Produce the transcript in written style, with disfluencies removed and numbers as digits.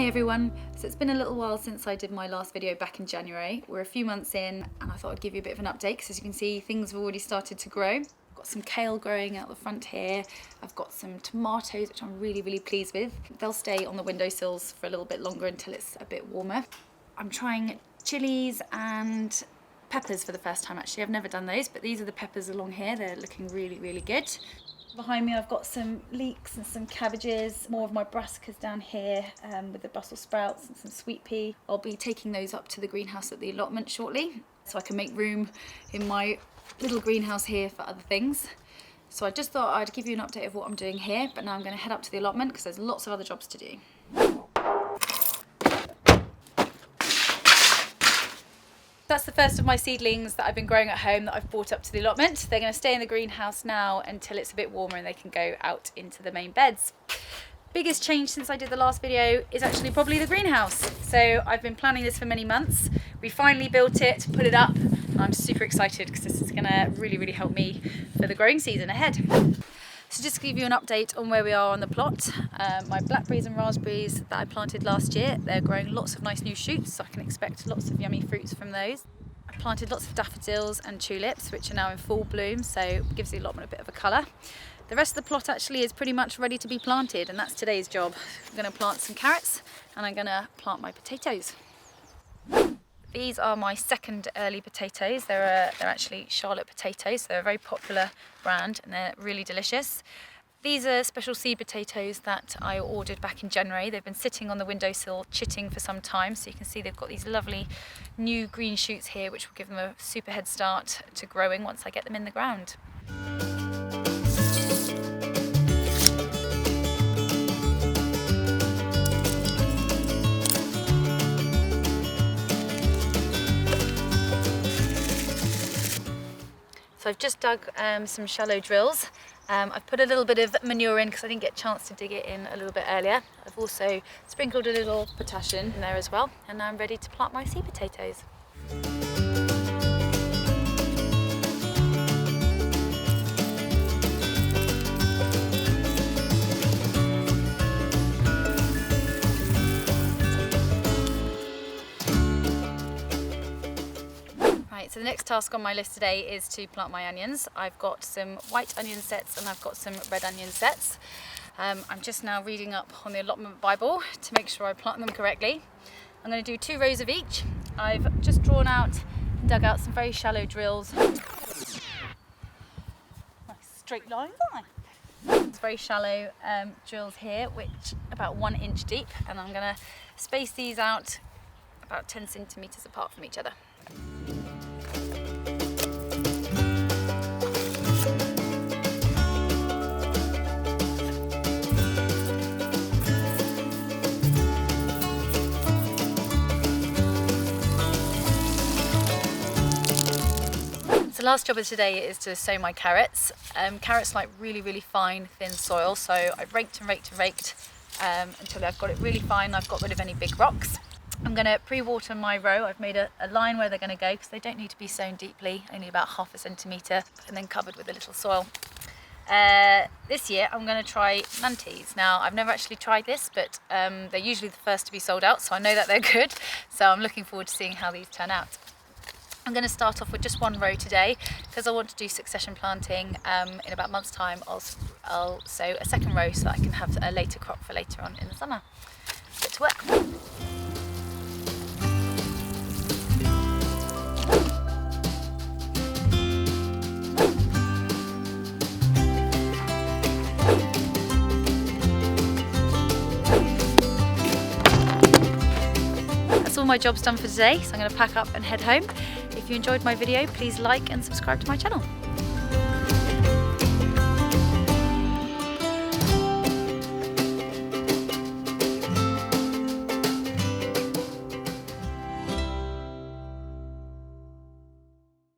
Hey everyone, so it's been a little while since I did my last video back in January. We're a few months in and I thought I'd give you a bit of an update because as you can see things have already started to grow. I've got some kale growing out the front here, I've got some tomatoes which I'm really pleased with. They'll stay on the windowsills for a little bit longer until it's a bit warmer. I'm trying chilies and peppers for the first time actually. I've never done those, but these are the peppers along here. They're looking really good. Behind me I've got some leeks and some cabbages, more of my brassicas down here with the Brussels sprouts and some sweet pea. I'll be taking those up to the greenhouse at the allotment shortly so I can make room in my little greenhouse here for other things. So I just thought I'd give you an update of what I'm doing here, but now I'm going to head up to the allotment because there's lots of other jobs to do. That's the first of my seedlings that I've been growing at home that I've brought up to the allotment. They're going to stay in the greenhouse now until it's a bit warmer and they can go out into the main beds. Biggest change since I did the last video is actually probably the greenhouse. So I've been planning this for many months. We finally built it, put it up, and I'm super excited because this is going to really help me for the growing season ahead. So just to give you an update on where we are on the plot, my blackberries and raspberries that I planted last year, they're growing lots of nice new shoots, so I can expect lots of yummy fruits from those. I planted lots of daffodils and tulips, which are now in full bloom, so it gives the allotment a bit of a colour. The rest of the plot actually is pretty much ready to be planted, and that's today's job. I'm going to plant some carrots, and I'm going to plant my potatoes. These are my second early potatoes. They're actually Charlotte potatoes. They're a very popular brand and they're really delicious. These are special seed potatoes that I ordered back in January. They've been sitting on the windowsill chitting for some time, so you can see they've got these lovely new green shoots here which will give them a super head start to growing once I get them in the ground. So I've just dug some shallow drills. I've put a little bit of manure in because I didn't get a chance to dig it in a little bit earlier. I've also sprinkled a little potassium in there as well, and now I'm ready to plant my seed potatoes. So the next task on my list today is to plant my onions. I've got some white onion sets and I've got some red onion sets. I'm just now reading up on the allotment Bible to make sure I plant them correctly. I'm going to do 2 rows of each. I've just drawn out and dug out some very shallow drills. Nice straight lines, aren't they? It's very shallow drills here, which about 1 inch deep, and I'm going to space these out about 10 centimetres apart from each other. So the last job of today is to sow my carrots. Carrots like really fine thin soil, so I've raked until I've got it really fine. I've got rid of any big rocks. I'm going to pre-water my row. I've made a line where they're going to go because they don't need to be sown deeply, only about ½ centimetre, and then covered with a little soil. This year I'm going to try Nantes. Now I've never actually tried this, but they're usually the first to be sold out, so I know that they're good, so I'm looking forward to seeing how these turn out. I'm going to start off with just 1 row today because I want to do succession planting. In about a month's time I'll sow a second row so that I can have a later crop for later on in the summer. Get to work. That's all my jobs done for today, so I'm going to pack up and head home. If you enjoyed my video, please like and subscribe to my channel.